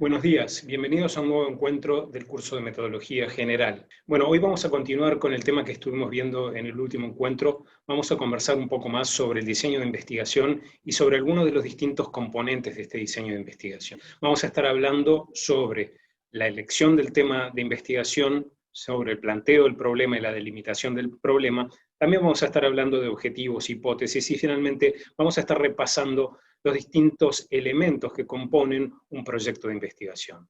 Buenos días, bienvenidos a un nuevo encuentro del curso de Metodología General. Bueno, hoy vamos a continuar con el tema que estuvimos viendo en el último encuentro. Vamos a conversar un poco más sobre el diseño de investigación y sobre algunos de los distintos componentes de este diseño de investigación. Vamos a estar hablando sobre la elección del tema de investigación, sobre el planteo del problema y la delimitación del problema. También vamos a estar hablando de objetivos, hipótesis y finalmente vamos a estar repasando los distintos elementos que componen un proyecto de investigación.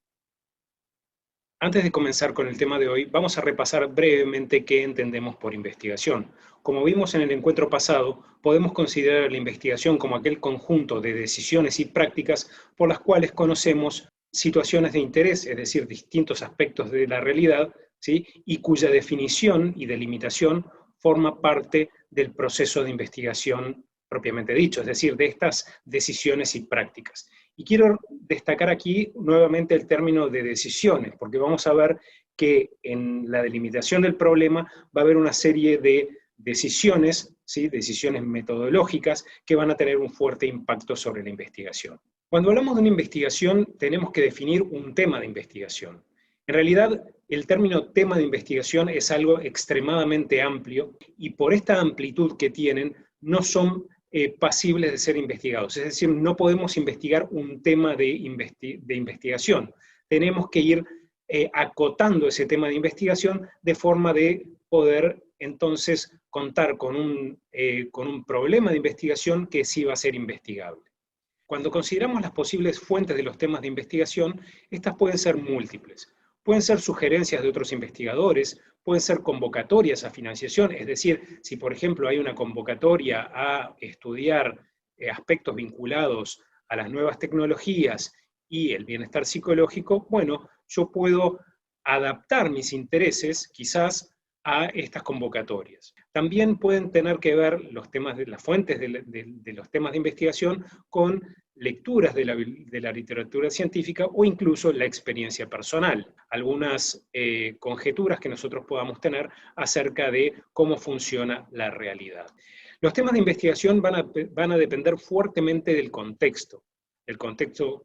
Antes de comenzar con el tema de hoy, vamos a repasar brevemente qué entendemos por investigación. Como vimos en el encuentro pasado, podemos considerar la investigación como aquel conjunto de decisiones y prácticas por las cuales conocemos situaciones de interés, es decir, distintos aspectos de la realidad, ¿sí? Y cuya definición y delimitación forma parte del proceso de investigación propiamente dicho, es decir, de estas decisiones y prácticas. Y quiero destacar aquí nuevamente el término de decisiones, porque vamos a ver que en la delimitación del problema va a haber una serie de decisiones, ¿sí? Decisiones metodológicas que van a tener un fuerte impacto sobre la investigación. Cuando hablamos de una investigación, tenemos que definir un tema de investigación. En realidad, el término tema de investigación es algo extremadamente amplio y por esta amplitud que tienen, no son pasibles de ser investigados. Es decir, no podemos investigar un tema de investigación. Tenemos que ir acotando ese tema de investigación de forma de poder entonces contar con un problema de investigación que sí va a ser investigable. Cuando consideramos las posibles fuentes de los temas de investigación, estas pueden ser múltiples. Pueden ser sugerencias de otros investigadores, pueden ser convocatorias a financiación, es decir, si por ejemplo hay una convocatoria a estudiar aspectos vinculados a las nuevas tecnologías y el bienestar psicológico, bueno, yo puedo adaptar mis intereses quizás a estas convocatorias. También pueden tener que ver los temas de las fuentes de los temas de investigación con lecturas de la literatura científica o incluso la experiencia personal. Algunas conjeturas que nosotros podamos tener acerca de cómo funciona la realidad. Los temas de investigación van a depender fuertemente del contexto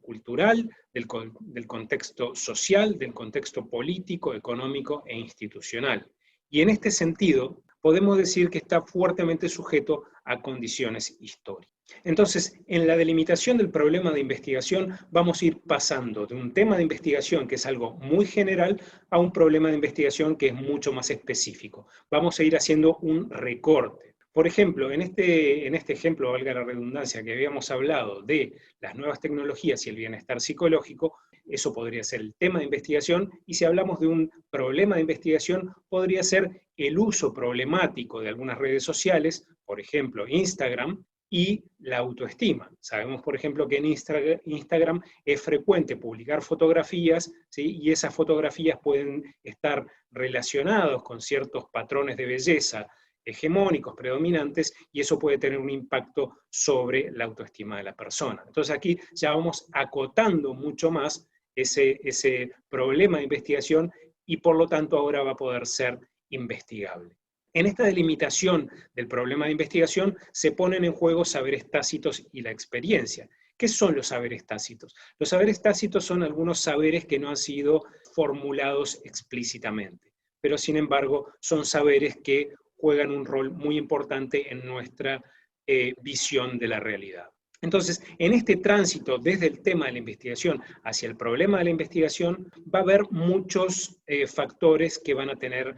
cultural, del contexto social, del contexto político, económico e institucional. Y en este sentido, podemos decir que está fuertemente sujeto a condiciones históricas. Entonces, en la delimitación del problema de investigación, vamos a ir pasando de un tema de investigación que es algo muy general a un problema de investigación que es mucho más específico. Vamos a ir haciendo un recorte. Por ejemplo, en este ejemplo, valga la redundancia, que habíamos hablado de las nuevas tecnologías y el bienestar psicológico, eso podría ser el tema de investigación, y si hablamos de un problema de investigación, podría ser el uso problemático de algunas redes sociales, por ejemplo, Instagram, y la autoestima. Sabemos, por ejemplo, que en Instagram es frecuente publicar fotografías, ¿sí? Y esas fotografías pueden estar relacionadas con ciertos patrones de belleza hegemónicos, predominantes, y eso puede tener un impacto sobre la autoestima de la persona. Entonces aquí ya vamos acotando mucho más ese problema de investigación y por lo tanto ahora va a poder ser investigable. En esta delimitación del problema de investigación se ponen en juego saberes tácitos y la experiencia. ¿Qué son los saberes tácitos? Los saberes tácitos son algunos saberes que no han sido formulados explícitamente, pero sin embargo son saberes que juegan un rol muy importante en nuestra visión de la realidad. Entonces, en este tránsito desde el tema de la investigación hacia el problema de la investigación, va a haber muchos factores que van a tener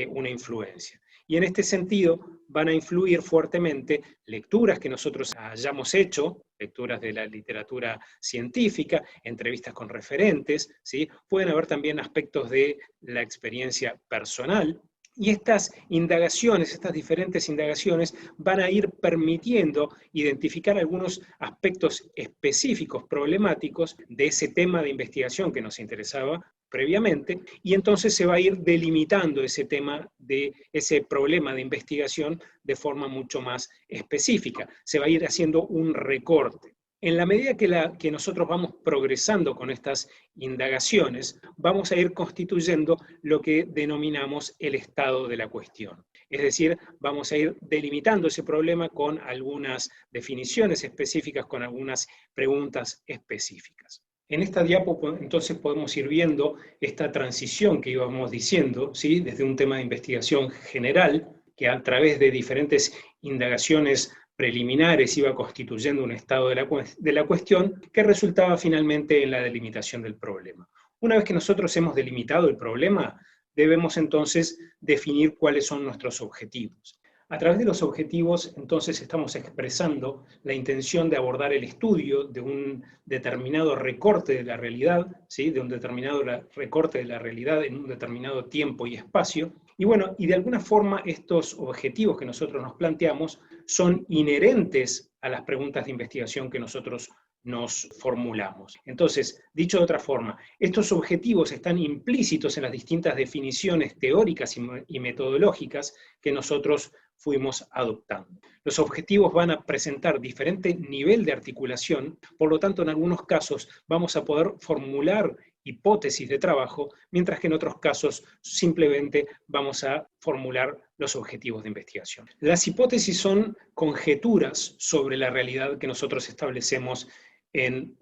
una influencia. Y en este sentido van a influir fuertemente lecturas que nosotros hayamos hecho, lecturas de la literatura científica, entrevistas con referentes, ¿sí? Pueden haber también aspectos de la experiencia personal, y estas indagaciones, estas diferentes indagaciones, van a ir permitiendo identificar algunos aspectos específicos, problemáticos de ese tema de investigación que nos interesaba previamente, y entonces se va a ir delimitando ese tema de ese problema de investigación de forma mucho más específica. Se va a ir haciendo un recorte. En la medida que nosotros vamos progresando con estas indagaciones, vamos a ir constituyendo lo que denominamos el estado de la cuestión. Es decir, vamos a ir delimitando ese problema con algunas definiciones específicas, con algunas preguntas específicas. En esta diapo entonces podemos ir viendo esta transición que íbamos diciendo, ¿sí? Desde un tema de investigación general, que a través de diferentes indagaciones preliminares iba constituyendo un estado de la cuestión, que resultaba finalmente en la delimitación del problema. Una vez que nosotros hemos delimitado el problema, debemos entonces definir cuáles son nuestros objetivos. A través de los objetivos, entonces, estamos expresando la intención de abordar el estudio de un determinado recorte de la realidad, ¿sí? De un determinado recorte de la realidad en un determinado tiempo y espacio. Y bueno, y de alguna forma estos objetivos que nosotros nos planteamos son inherentes a las preguntas de investigación que nosotros nos formulamos. Entonces, dicho de otra forma, estos objetivos están implícitos en las distintas definiciones teóricas y metodológicas que nosotros fuimos adoptando. Los objetivos van a presentar diferente nivel de articulación, por lo tanto, en algunos casos vamos a poder formular hipótesis de trabajo, mientras que en otros casos simplemente vamos a formular los objetivos de investigación. Las hipótesis son conjeturas sobre la realidad que nosotros establecemos en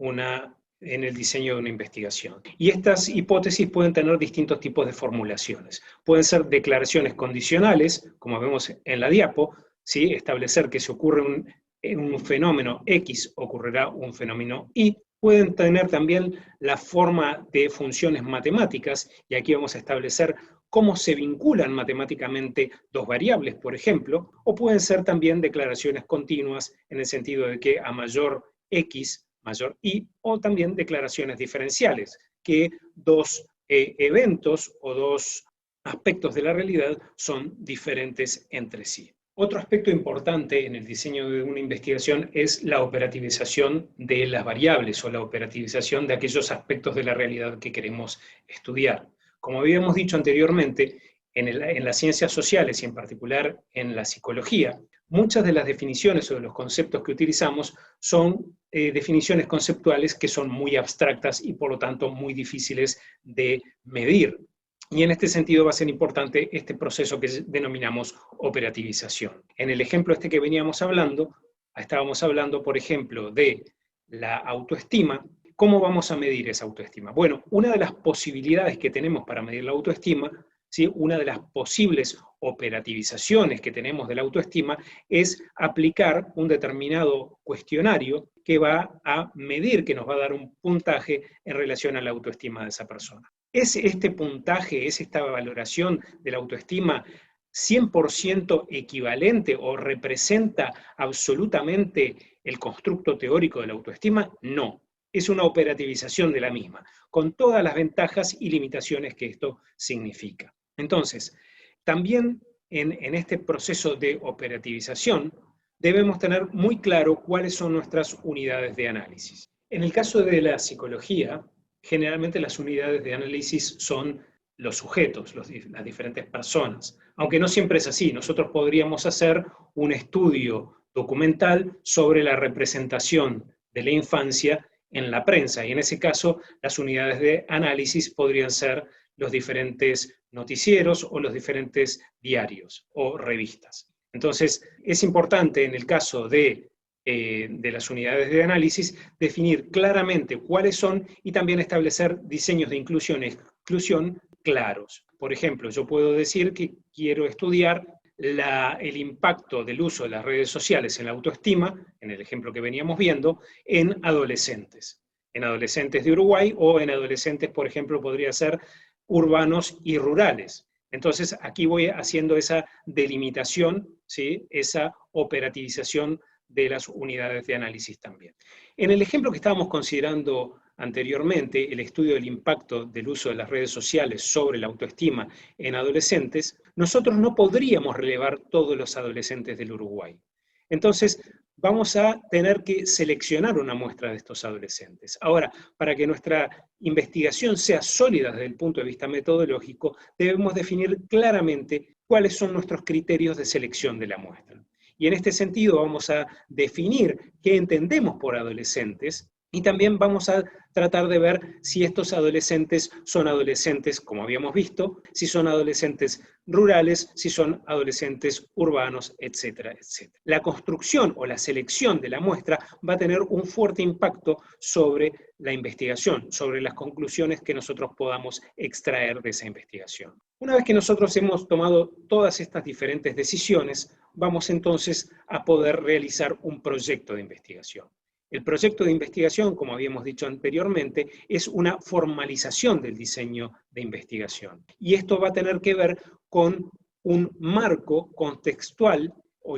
el diseño de una investigación. Y estas hipótesis pueden tener distintos tipos de formulaciones. Pueden ser declaraciones condicionales, como vemos en la diapo, ¿sí? Establecer que si ocurre un fenómeno X, ocurrirá un fenómeno Y. Pueden tener también la forma de funciones matemáticas, y aquí vamos a establecer cómo se vinculan matemáticamente dos variables, por ejemplo, o pueden ser también declaraciones continuas, en el sentido de que a mayor X, mayor Y, o también declaraciones diferenciales, que dos eventos o dos aspectos de la realidad son diferentes entre sí. Otro aspecto importante en el diseño de una investigación es la operativización de las variables o la operativización de aquellos aspectos de la realidad que queremos estudiar. Como habíamos dicho anteriormente, en las ciencias sociales y en particular en la psicología, muchas de las definiciones o de los conceptos que utilizamos son definiciones conceptuales que son muy abstractas y por lo tanto muy difíciles de medir. Y en este sentido va a ser importante este proceso que denominamos operativización. En el ejemplo que veníamos hablando, estábamos hablando, por ejemplo, de la autoestima. ¿Cómo vamos a medir esa autoestima? Bueno, una de las posibilidades que tenemos para medir la autoestima, ¿sí? Una de las posibles operativizaciones que tenemos de la autoestima es aplicar un determinado cuestionario que va a medir, que nos va a dar un puntaje en relación a la autoestima de esa persona. ¿Es este puntaje, es esta valoración de la autoestima 100% equivalente o representa absolutamente el constructo teórico de la autoestima? No, es una operativización de la misma, con todas las ventajas y limitaciones que esto significa. Entonces, también en este proceso de operativización debemos tener muy claro cuáles son nuestras unidades de análisis. En el caso de la psicología, generalmente las unidades de análisis son los sujetos, las diferentes personas. Aunque no siempre es así, nosotros podríamos hacer un estudio documental sobre la representación de la infancia en la prensa, y en ese caso las unidades de análisis podrían ser los diferentes noticieros o los diferentes diarios o revistas. Entonces, es importante en el caso de las unidades de análisis definir claramente cuáles son y también establecer diseños de inclusión y exclusión claros. Por ejemplo, yo puedo decir que quiero estudiar el impacto del uso de las redes sociales en la autoestima, en el ejemplo que veníamos viendo, en adolescentes de Uruguay o en adolescentes, por ejemplo, podría ser urbanos y rurales. Entonces, aquí voy haciendo esa delimitación, ¿sí? Esa operativización de las unidades de análisis también. En el ejemplo que estábamos considerando anteriormente, el estudio del impacto del uso de las redes sociales sobre la autoestima en adolescentes, nosotros no podríamos relevar todos los adolescentes del Uruguay. Entonces, vamos a tener que seleccionar una muestra de estos adolescentes. Ahora, para que nuestra investigación sea sólida desde el punto de vista metodológico, debemos definir claramente cuáles son nuestros criterios de selección de la muestra. Y en este sentido vamos a definir qué entendemos por adolescentes Y también vamos a tratar de ver si estos adolescentes son adolescentes, como habíamos visto, si son adolescentes rurales, si son adolescentes urbanos, etcétera, etcétera. La construcción o la selección de la muestra va a tener un fuerte impacto sobre la investigación, sobre las conclusiones que nosotros podamos extraer de esa investigación. Una vez que nosotros hemos tomado todas estas diferentes decisiones, vamos entonces a poder realizar un proyecto de investigación. El proyecto de investigación, como habíamos dicho anteriormente, es una formalización del diseño de investigación. Y esto va a tener que ver con un marco contextual o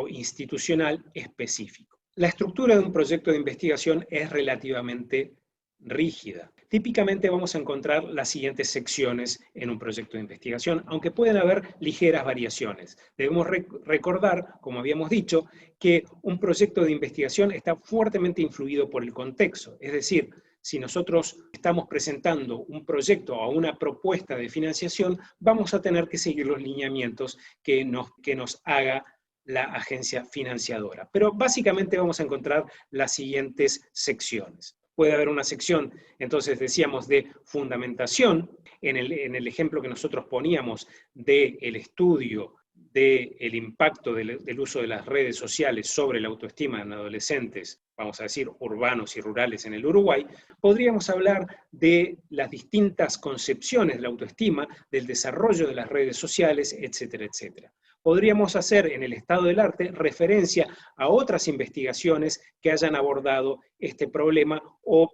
institucional específico. La estructura de un proyecto de investigación es relativamente rígida. Típicamente vamos a encontrar las siguientes secciones en un proyecto de investigación, aunque pueden haber ligeras variaciones. Debemos recordar, como habíamos dicho, que un proyecto de investigación está fuertemente influido por el contexto. Es decir, si nosotros estamos presentando un proyecto o una propuesta de financiación, vamos a tener que seguir los lineamientos que nos haga la agencia financiadora. Pero básicamente vamos a encontrar las siguientes secciones. Puede haber una sección, entonces decíamos, de fundamentación, en el ejemplo que nosotros poníamos del estudio del impacto del uso de las redes sociales sobre la autoestima en adolescentes, vamos a decir, urbanos y rurales en el Uruguay, podríamos hablar de las distintas concepciones de la autoestima, del desarrollo de las redes sociales, etcétera, etcétera. Podríamos hacer en el estado del arte referencia a otras investigaciones que hayan abordado este problema o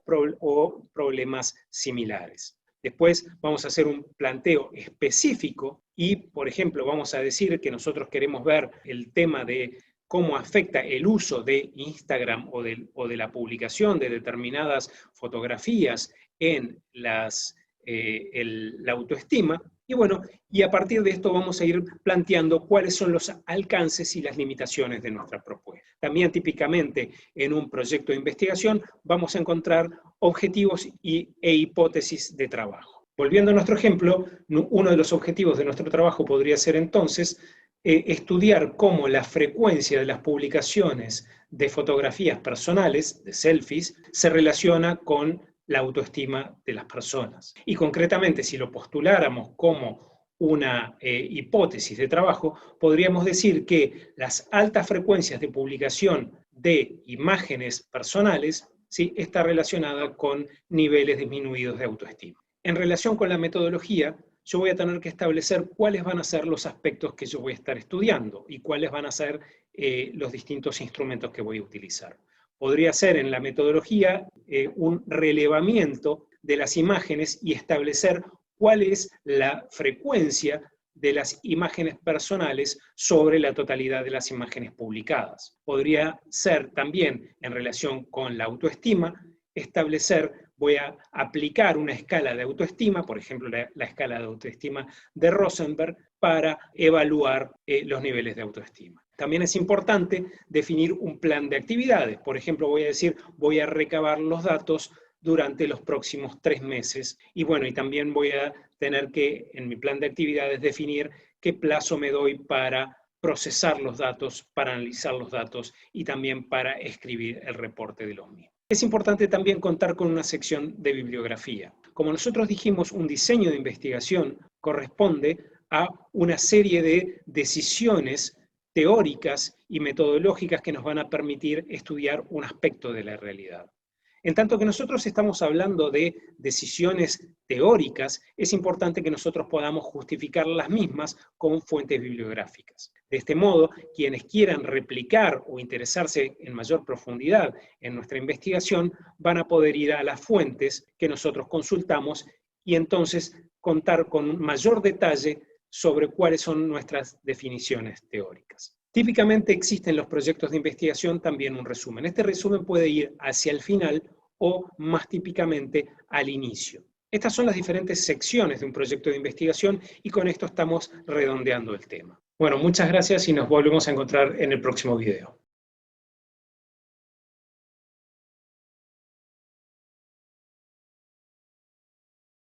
problemas similares. Después vamos a hacer un planteo específico y, por ejemplo, vamos a decir que nosotros queremos ver el tema de cómo afecta el uso de Instagram o de la publicación de determinadas fotografías en la autoestima. Y bueno, y a partir de esto vamos a ir planteando cuáles son los alcances y las limitaciones de nuestra propuesta. También típicamente en un proyecto de investigación vamos a encontrar objetivos e hipótesis de trabajo. Volviendo a nuestro ejemplo, uno de los objetivos de nuestro trabajo podría ser entonces estudiar cómo la frecuencia de las publicaciones de fotografías personales, de selfies, se relaciona con la autoestima de las personas. Y concretamente, si lo postuláramos como una hipótesis de trabajo, podríamos decir que las altas frecuencias de publicación de imágenes personales, ¿sí?, está relacionada con niveles disminuidos de autoestima. En relación con la metodología, yo voy a tener que establecer cuáles van a ser los aspectos que yo voy a estar estudiando y cuáles van a ser los distintos instrumentos que voy a utilizar. Podría ser en la metodología un relevamiento de las imágenes y establecer cuál es la frecuencia de las imágenes personales sobre la totalidad de las imágenes publicadas. Podría ser también en relación con la autoestima, voy a aplicar una escala de autoestima, por ejemplo la escala de autoestima de Rosenberg, para evaluar los niveles de autoestima. También es importante definir un plan de actividades. Por ejemplo, voy a decir, voy a recabar los datos durante los próximos 3 meses. Y bueno, y también voy a tener que, en mi plan de actividades, definir qué plazo me doy para procesar los datos, para analizar los datos y también para escribir el reporte de los mismos. Es importante también contar con una sección de bibliografía. Como nosotros dijimos, un diseño de investigación corresponde a una serie de decisiones teóricas y metodológicas que nos van a permitir estudiar un aspecto de la realidad. En tanto que nosotros estamos hablando de decisiones teóricas, es importante que nosotros podamos justificar las mismas con fuentes bibliográficas. De este modo, quienes quieran replicar o interesarse en mayor profundidad en nuestra investigación, van a poder ir a las fuentes que nosotros consultamos y entonces contar con mayor detalle sobre cuáles son nuestras definiciones teóricas. Típicamente existe en los proyectos de investigación también un resumen. Este resumen puede ir hacia el final o más típicamente al inicio. Estas son las diferentes secciones de un proyecto de investigación y con esto estamos redondeando el tema. Bueno, muchas gracias y nos volvemos a encontrar en el próximo video.